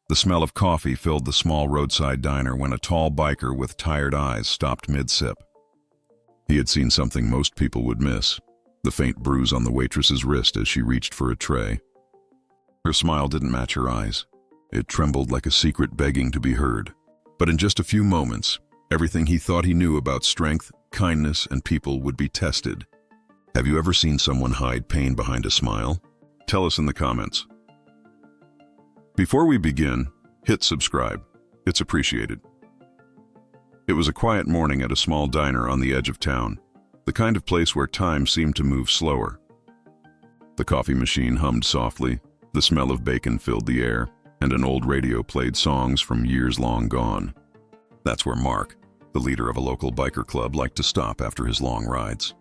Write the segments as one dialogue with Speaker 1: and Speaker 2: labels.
Speaker 1: The smell of coffee filled the small roadside diner when a tall biker with tired eyes stopped mid-sip. He had seen something most people would miss, the faint bruise on the waitress's wrist as she reached for a tray. Her smile didn't match her eyes. It trembled like a secret begging to be heard. But in just a few moments, everything he thought he knew about strength, kindness, and people would be tested. Have you ever seen someone hide pain behind a smile? Tell us in the comments. Before we begin, hit subscribe. It's appreciated. It was a quiet morning at a small diner on the edge of town, the kind of place where time seemed to move slower. The coffee machine hummed softly, the smell of bacon filled the air, and an old radio played songs from years long gone. That's where Mark, the leader of a local biker club, liked to stop after his long rides.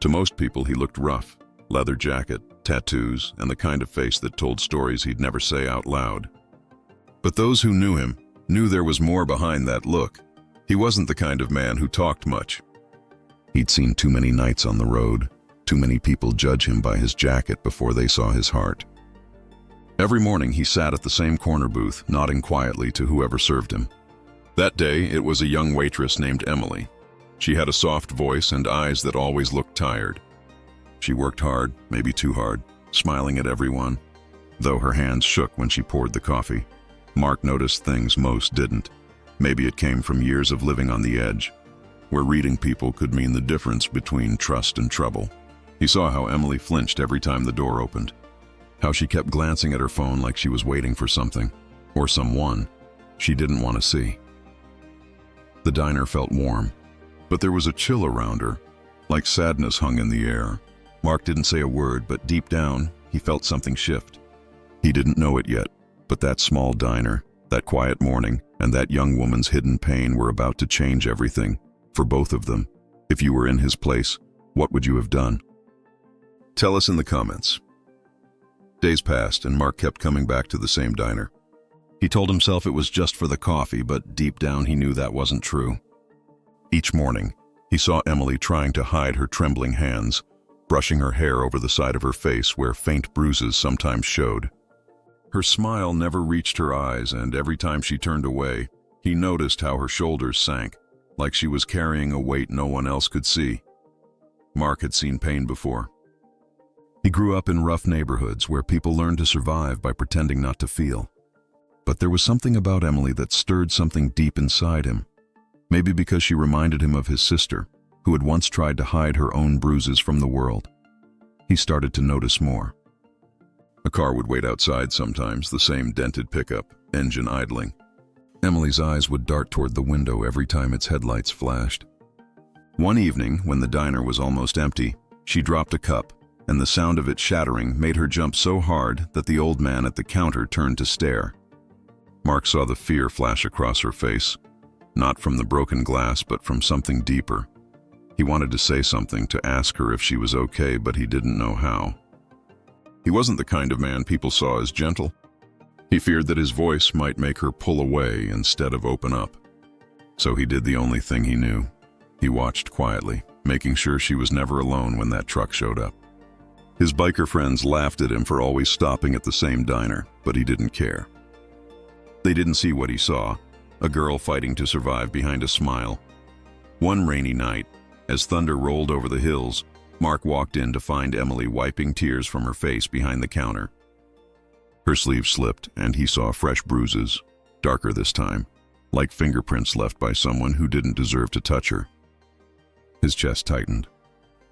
Speaker 1: To most people, he looked rough, leather jacket, tattoos, and the kind of face that told stories he'd never say out loud. But those who knew him knew there was more behind that look. He wasn't the kind of man who talked much. He'd seen too many nights on the road, too many people judge him by his jacket before they saw his heart. Every morning he sat at the same corner booth, nodding quietly to whoever served him. That day it was a young waitress named Emily. She had a soft voice and eyes that always looked tired. She worked hard, maybe too hard, smiling at everyone, though her hands shook when she poured the coffee. Mark noticed things most didn't. Maybe it came from years of living on the edge, where reading people could mean the difference between trust and trouble. He saw how Emily flinched every time the door opened, how she kept glancing at her phone like she was waiting for something, or someone, she didn't want to see. The diner felt warm, but there was a chill around her, like sadness hung in the air. Mark didn't say a word, but deep down, he felt something shift. He didn't know it yet, but that small diner, that quiet morning, and that young woman's hidden pain were about to change everything, for both of them. If you were in his place, what would you have done? Tell us in the comments. Days passed, and Mark kept coming back to the same diner. He told himself it was just for the coffee, but deep down he knew that wasn't true. Each morning, he saw Emily trying to hide her trembling hands, brushing her hair over the side of her face where faint bruises sometimes showed. Her smile never reached her eyes, and every time she turned away, he noticed how her shoulders sank, like she was carrying a weight no one else could see. Mark had seen pain before. He grew up in rough neighborhoods where people learned to survive by pretending not to feel. But there was something about Emily that stirred something deep inside him. Maybe because she reminded him of his sister, who had once tried to hide her own bruises from the world. He started to notice more. A car would wait outside sometimes, the same dented pickup, engine idling. Emily's eyes would dart toward the window every time its headlights flashed. One evening, when the diner was almost empty, she dropped a cup, and the sound of it shattering made her jump so hard that the old man at the counter turned to stare. Mark saw the fear flash across her face, not from the broken glass, but from something deeper. He wanted to say something, to ask her if she was okay, but he didn't know how. He wasn't the kind of man people saw as gentle. He feared that his voice might make her pull away instead of open up. So he did the only thing he knew. He watched quietly, making sure she was never alone when that truck showed up. His biker friends laughed at him for always stopping at the same diner, but he didn't care. They didn't see what he saw, a girl fighting to survive behind a smile. One rainy night, as thunder rolled over the hills, Mark walked in to find Emily wiping tears from her face behind the counter. Her sleeve slipped, and he saw fresh bruises, darker this time, like fingerprints left by someone who didn't deserve to touch her. His chest tightened.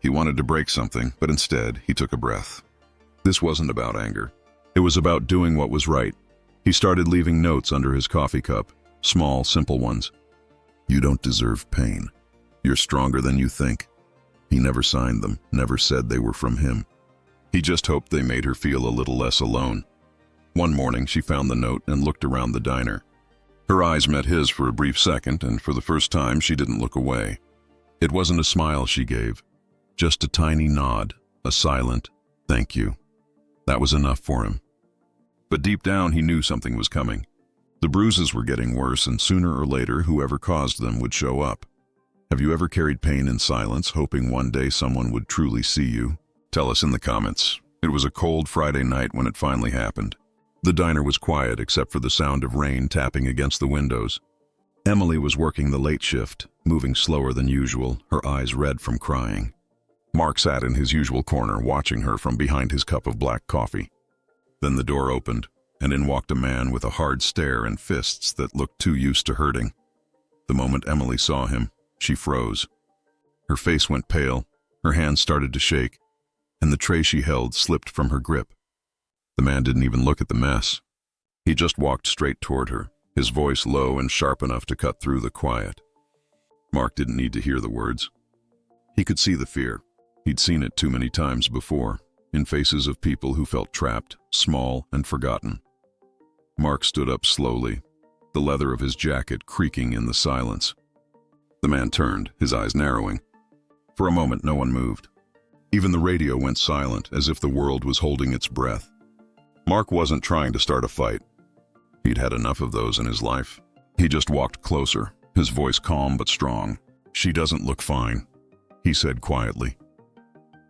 Speaker 1: He wanted to break something, but instead, he took a breath. This wasn't about anger. It was about doing what was right. He started leaving notes under his coffee cup, small, simple ones. "You don't deserve pain. You're stronger than you think." He never signed them, never said they were from him. He just hoped they made her feel a little less alone. One morning, she found the note and looked around the diner. Her eyes met his for a brief second, and for the first time, she didn't look away. It wasn't a smile she gave, just a tiny nod, a silent, "Thank you." That was enough for him. But deep down, he knew something was coming. The bruises were getting worse, and sooner or later, whoever caused them would show up. Have you ever carried pain in silence, hoping one day someone would truly see you? Tell us in the comments. It was a cold Friday night when it finally happened. The diner was quiet except for the sound of rain tapping against the windows. Emily was working the late shift, moving slower than usual, her eyes red from crying. Mark sat in his usual corner, watching her from behind his cup of black coffee. Then the door opened, and in walked a man with a hard stare and fists that looked too used to hurting. The moment Emily saw him, she froze. Her face went pale, her hands started to shake, and the tray she held slipped from her grip. The man didn't even look at the mess. He just walked straight toward her, his voice low and sharp enough to cut through the quiet. Mark didn't need to hear the words. He could see the fear. He'd seen it too many times before, in faces of people who felt trapped, small, and forgotten. Mark stood up slowly, the leather of his jacket creaking in the silence. The man turned, his eyes narrowing. For a moment, no one moved. Even the radio went silent, as if the world was holding its breath. Mark wasn't trying to start a fight. He'd had enough of those in his life. He just walked closer, his voice calm but strong. "She doesn't look fine," he said quietly.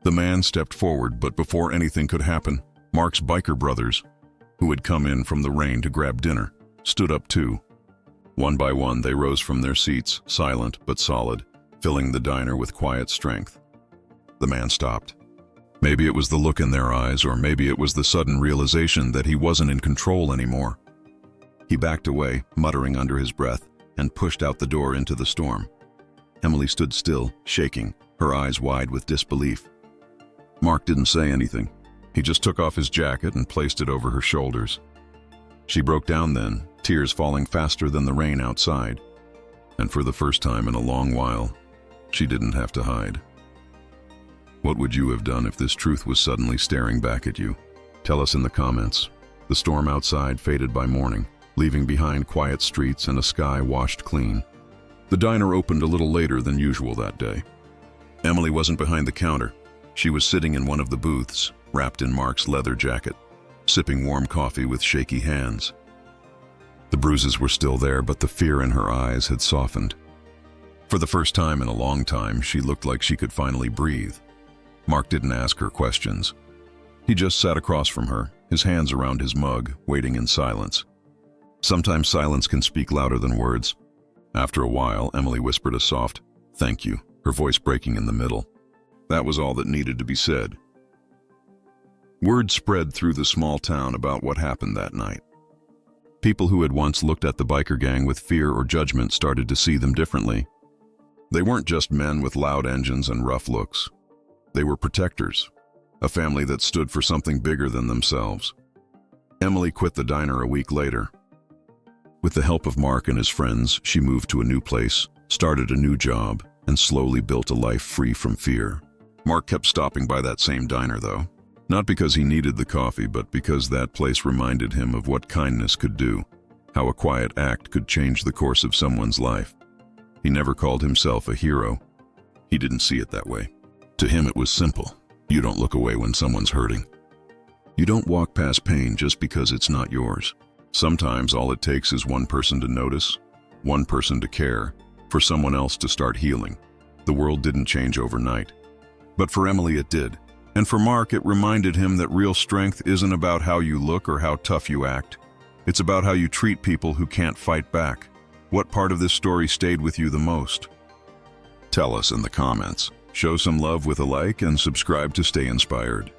Speaker 1: The man stepped forward, but before anything could happen, Mark's biker brothers, who had come in from the rain to grab dinner, stood up too. One by one, they rose from their seats, silent but solid, filling the diner with quiet strength. The man stopped. Maybe it was the look in their eyes, or maybe it was the sudden realization that he wasn't in control anymore. He backed away, muttering under his breath, and pushed out the door into the storm. Emily stood still, shaking, her eyes wide with disbelief. Mark didn't say anything. He just took off his jacket and placed it over her shoulders. She broke down then, tears falling faster than the rain outside. And for the first time in a long while, she didn't have to hide. What would you have done if this truth was suddenly staring back at you? Tell us in the comments. The storm outside faded by morning, leaving behind quiet streets and a sky washed clean. The diner opened a little later than usual that day. Emily wasn't behind the counter. She was sitting in one of the booths, wrapped in Mark's leather jacket, sipping warm coffee with shaky hands. The bruises were still there, but the fear in her eyes had softened. For the first time in a long time, she looked like she could finally breathe. Mark didn't ask her questions. He just sat across from her, his hands around his mug, waiting in silence. Sometimes silence can speak louder than words. After a while, Emily whispered a soft, "Thank you," her voice breaking in the middle. That was all that needed to be said. Word spread through the small town about what happened that night. People who had once looked at the biker gang with fear or judgment started to see them differently. They weren't just men with loud engines and rough looks. They were protectors, a family that stood for something bigger than themselves. Emily quit the diner a week later. With the help of Mark and his friends, she moved to a new place, started a new job, and slowly built a life free from fear. Mark kept stopping by that same diner, though. Not because he needed the coffee, but because that place reminded him of what kindness could do, how a quiet act could change the course of someone's life. He never called himself a hero. He didn't see it that way. To him, it was simple. You don't look away when someone's hurting. You don't walk past pain just because it's not yours. Sometimes all it takes is one person to notice, one person to care, for someone else to start healing. The world didn't change overnight. But for Emily, it did. And for Mark, it reminded him that real strength isn't about how you look or how tough you act. It's about how you treat people who can't fight back. What part of this story stayed with you the most? Tell us in the comments. Show some love with a like and subscribe to stay inspired.